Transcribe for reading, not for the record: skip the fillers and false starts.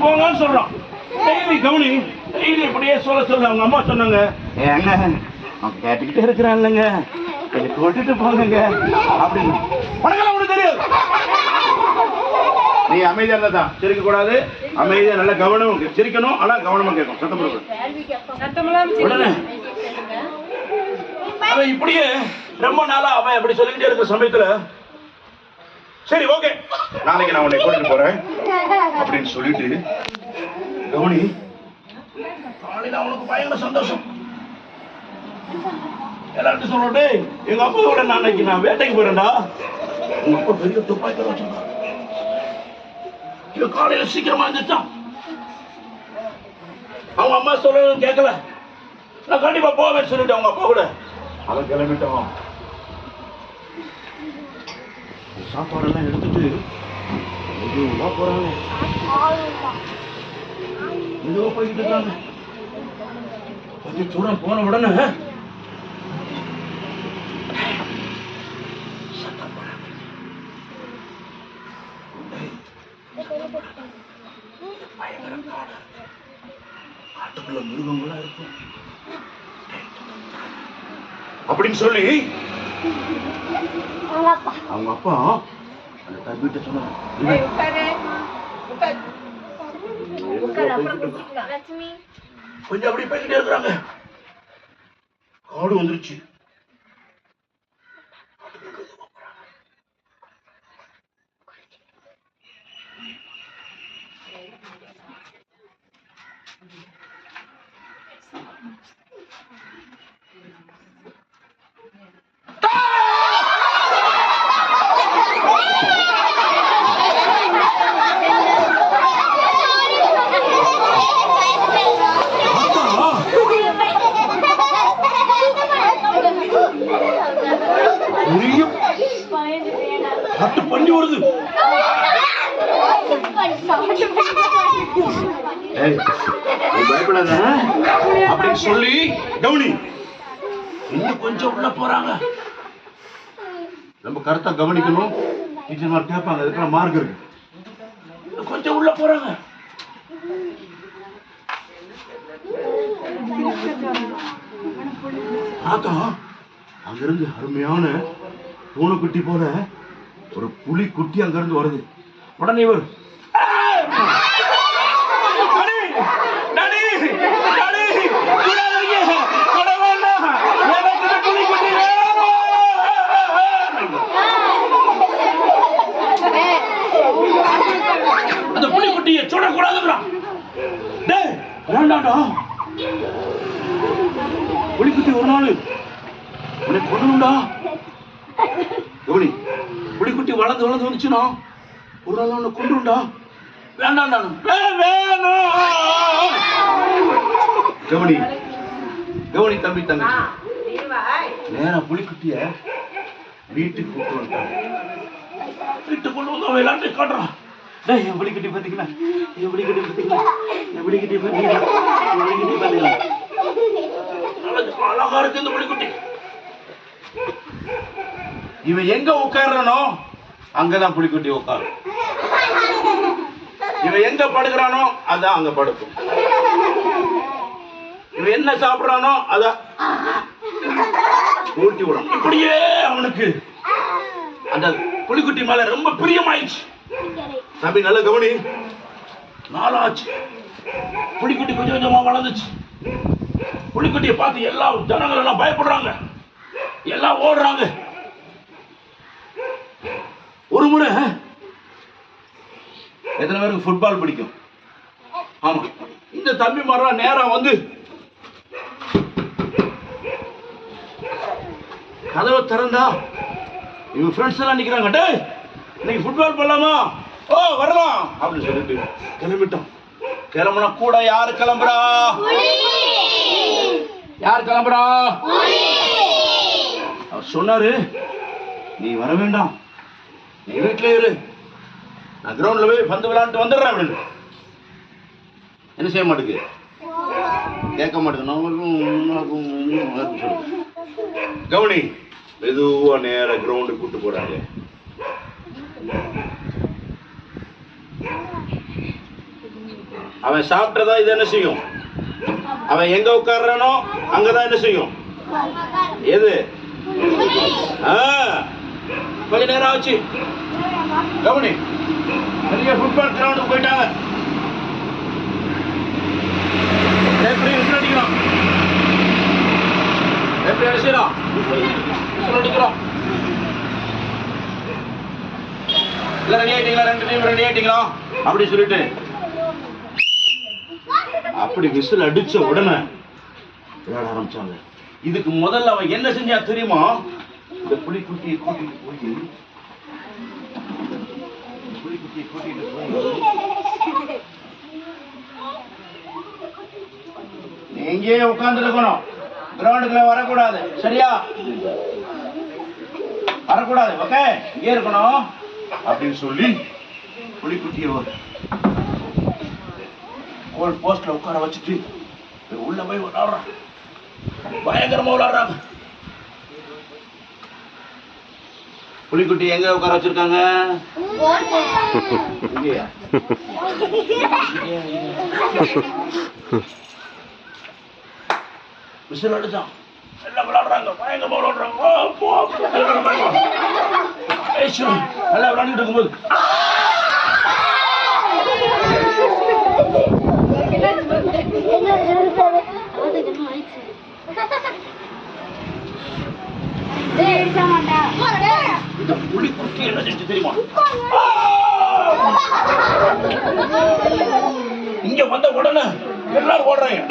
போங்கன்னு சொல்றான். டெய்லி கவனி, டெய்லி இப்படியே சொல்ல அவங்க அம்மா சொன்னாங்க, ஏங்க அவன் கேட்டுக்கிட்டே இருக்கிறான் இல்லைங்க, கொஞ்சம் கூட்டிட்டு போங்க அப்படின்னு. உனக்கெல்லாம் ஒண்ணு தெரியாது. நீ அமைதியா இருந்தா சிரிக்க கூடாது. அமைதியா நல்ல கவனம் சிரிக்கணும். ஆனா கவனமா கேட்கும். சத்தம் போடக்கூடாது. உடனே அவன் இப்படியே ரொம்ப நாளா அவன் அப்படி சொல்லிக்கிட்டே இருக்கிற சமயத்துல, சரி ஓகே நாளைக்கு நான் உன்னை கூட்டிட்டு போறேன் அப்படின்னு சொல்லிட்டு கவனி காலையில அவனுக்கு பயங்கர சந்தோஷம். எல்லார்ட்டும் சொல்லிட்டு, எங்க அப்பாவோட நாளைக்கு நான் வேட்டைக்கு போறேன்டா. உங்க அப்பா பெரிய துப்பாக்கி வச்சிருக்கான். இவன் காலையில சீக்கிரமா இருந்துச்சான். அவங்க அம்மா சொல்லணும் கேட்கல. நான் கண்டிப்பா போவேன்னு சொல்லிட்டு அவங்க அப்பா கூட அவன் கிளம்பிட்டான். சாப்பாடெல்லாம் எடுத்துட்டு மெதுவா போறாங்க. மெதுவா போய்கிட்டு இருக்காங்க. கொஞ்சம் தூரம் போன உடனே காட்டுக்குள்ள மிருகங்களா இருக்கும் அப்படின்னு சொல்லி அவங்க அப்பா அந்த தம்பிட்ட சொன்னாங்க, கொஞ்சம் அப்படி போய்கிட்டே இருக்கிறாங்க. காடு வந்துருச்சு. காட்டு பண்ணி வருது. பயப்படாத அப்படின்னு சொல்லி கவனி இன்னும் கொஞ்சம் உள்ள போறாங்க. நம்ம கருத்தா கவனிக்கணும். டீச்சர் கேட்பாங்க, இருக்கிற மார்க் இருக்கு. கொஞ்சம் உள்ள போறாங்க. ஆக்கா அங்கிருந்து அருமையான பூனைக்குட்டி போல ஒரு புலி குட்டி அங்கிருந்து வருது. உடனே இவர் அந்த புலிக்குட்டியை சுடக்கூடாதுங்கிறான். வேண்டாண்டா, புலிக்குட்டி ஒரு நாள் உன்னை கொண்டுடா. கவனி, புலிக்குட்டி வளர்ந்து வளர்ந்து வந்துச்சுன்னா ஒரு நாள் உன்னை கொண்டுடா. வேண்டாண்டா. கவனி கவனி தம்பி தங்கச்சி, நேரா புலிக்குட்டிய வீட்டுக்கு கூட்டு வந்துட்டாங்க. வீட்டுக்கு கொண்டு வந்து அவன் எல்லாத்தையும் காட்டுறான். என் புலிக்குட்டி பார்த்தீங்களா, என் புலிக்குட்டி பார்த்தீங்களா, என் புலிக்குட்டி பார்த்தீங்களா, என் புலிக்குட்டி பார்த்தீங்களா, அழகா இருக்கு இந்த புலிக்குட்டி. இவன் எங்க உட்கார்றானோ அங்கதான் புலிக்குட்டி உட்காரும். இவன் எங்க படுக்கிறானோ அதான் அங்க படுக்கும். இவன் என்ன சாப்பிடுறானோ அதான் ஊட்டி விடும். இப்படியே அவனுக்கு அந்த புலிக்குட்டி மேல ரொம்ப பிரியமாயிடுச்சு. தம்பி நல்ல கவனி, நாளாச்சு. புலிக்குட்டி கொஞ்சம் கொஞ்சமா வளர்ந்துச்சு. புலிக்குட்டியை பார்த்து எல்லா ஜனங்கள் எல்லாம் பயப்படுறாங்க, எல்லாம் ஓடுறாங்க. ஒரு முறை எத்தனை பேருக்கு ஃபுட்பால் பிடிக்கும்? ஆமா, இந்த தம்பி மரம் நேரா வந்து கதவை திறந்தா இவங்க ஃப்ரெண்ட்ஸ் எல்லாம் நிக்கிறாங்க. டேய், இன்னைக்கு ஃபுட்பால் போடலாமா? ஓ வரலாம் அப்படின்னு சொல்லிட்டு கிளம்பிட்டோம். கிளம்புனா கூட யாரு கிளம்புறா? யார் கிளம்புறா? அவர் சொன்னாரு, நீ வர வேண்டாம், நீ வீட்டிலே இரு, நான் கிரவுண்ட்ல போய் பந்து விளையாண்டு வந்துடுறேன் அப்படின்னு. என்ன செய்ய மாட்டேங்குது, கேட்க மாட்டேங்குது. கவனி, மெதுவா நேர கிரவுண்டு கூட்டு போறாங்க. அவன் சாப்பிட்டதா இது என்ன செய்யும்? அவன் எங்க உட்கார்றானோ அங்கதான் என்ன செய்யும்? எது? கொஞ்ச நேரம் ஆச்சு. கவனி, நிறைய ஃபுட்பால் கிரவுண்டுக்கு போயிட்டாங்க. எப்படி விசில் அடிக்கிறோம்? எப்படி அடிச்சிடும்? விசில் அடிக்கிறோம். இல்ல ரெடி ஆயிட்டீங்களா? 2 டீம் ரெடி ஆயிட்டீங்களா அப்படி சொல்லிட்டு அப்படி விசில் அடிச்ச உடனே விளையாட ஆரம்பிச்சாங்க. இதுக்கு முதல்ல அவன் என்ன செஞ்சா தெரியுமா? இந்த புலிக்குட்டியை கூட்டிட்டு போய் எங்கேயே உட்கார்ந்து இருக்கணும், கிரவுண்டுக்குள்ள வரக்கூடாது, சரியா? வரக்கூடாது, ஓகே? இங்கே இருக்கணும் அப்படின்னு சொல்லி புலிக்குட்டியை கோல் போஸ்ட்ல உட்கார வச்சுட்டு உள்ள போய் விளையாடுறான். பயங்கரமா விளையாடுறாங்க. புலிக்குட்டி எங்க உட்கார வச்சிருக்காங்க? விசில் அடிச்சான். எல்லாம் விளையாடுறாங்க, பயங்கரமா விளையாடுறாங்க. நல்லா விளையாடிட்டு இருக்கும்போது இந்த புலிக்குட்டி என்ன செஞ்சு தெரியுமா? இங்க வந்த உடனே எல்லாரும் ஓடுறாங்க.